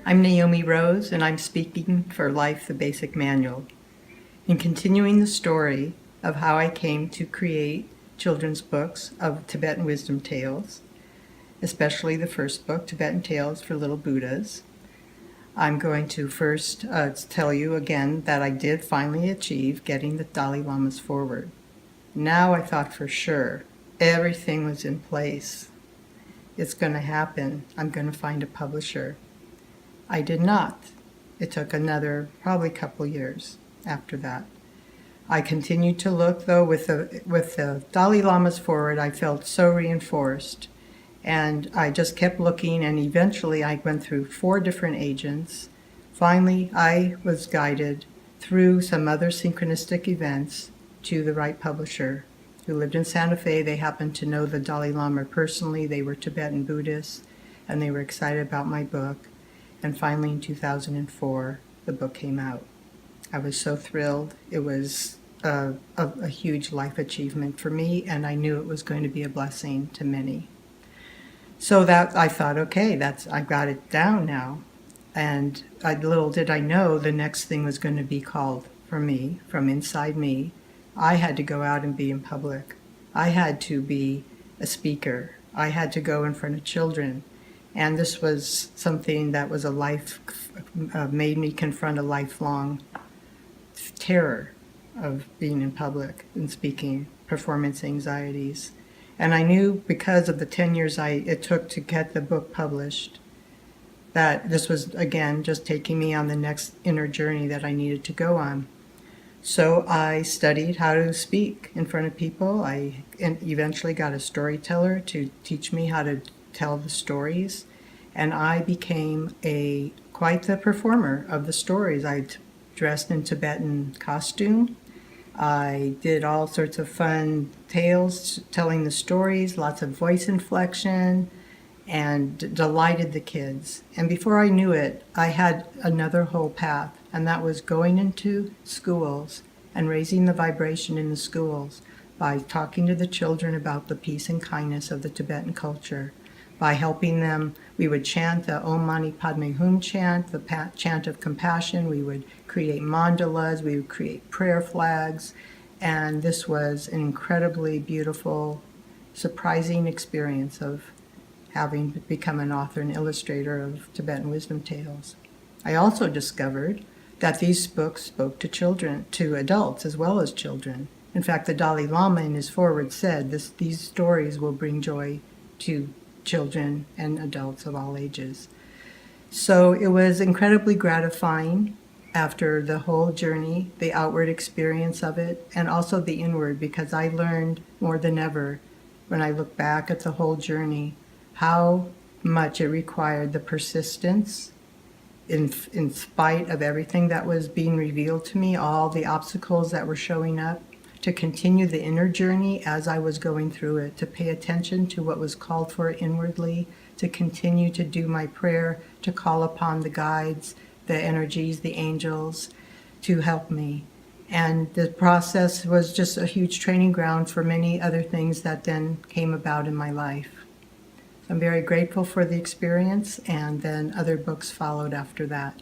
I'm Naomi Rose, and I'm speaking for Life, the Basic Manual. In continuing the story of how I came to create children's books of Tibetan wisdom tales, especially the first book, Tibetan Tales for Little Buddhas, I'm going to first tell you again that I did finally achieve getting the Dalai Lama's foreword. Now I thought for sure everything was in place. It's going to happen. I'm going to find a publisher. I did not. It took another probably couple years after that. I continued to look, though, with the Dalai Lama's foreword. I felt so reinforced, and I just kept looking, and eventually I went through 4 different agents. Finally, I was guided through some other synchronistic events to the right publisher who lived in Santa Fe. They happened to know the Dalai Lama personally. They were Tibetan Buddhists, and they were excited about my book. And finally, in 2004, the book came out. I was so thrilled. It was a huge life achievement for me, and I knew it was going to be a blessing to many. So that I thought, okay, I got it down now. And little did I know the next thing was going to be called for me, from inside me. I had to go out and be in public. I had to be a speaker. I had to go in front of children. And this was something that was made me confront a lifelong terror of being in public and speaking, performance anxieties. And I knew because of the 10 years it took to get the book published, that this was, again, just taking me on the next inner journey that I needed to go on. So I studied how to speak in front of people. I eventually got a storyteller to teach me how to tell the stories, and I became quite the performer of the stories. I dressed in Tibetan costume. I did all sorts of fun tales, telling the stories, lots of voice inflection, and delighted the kids. And before I knew it, I had another whole path, and that was going into schools and raising the vibration in the schools by talking to the children about the peace and kindness of the Tibetan culture, by helping them. We would chant the Om Mani Padme Hum chant, the chant of compassion. We would create mandalas. We would create prayer flags. And this was an incredibly beautiful, surprising experience of having become an author and illustrator of Tibetan wisdom tales. I also discovered that these books spoke to children, to adults as well as children. In fact, the Dalai Lama in his foreword said these stories will bring joy to children and adults of all ages. So it was incredibly gratifying after the whole journey, the outward experience of it, and also the inward, because I learned more than ever when I look back at the whole journey how much it required the persistence in spite of everything that was being revealed to me, all the obstacles that were showing up, to continue the inner journey as I was going through it, to pay attention to what was called for inwardly, to continue to do my prayer, to call upon the guides, the energies, the angels, to help me. And the process was just a huge training ground for many other things that then came about in my life. I'm very grateful for the experience, and then other books followed after that.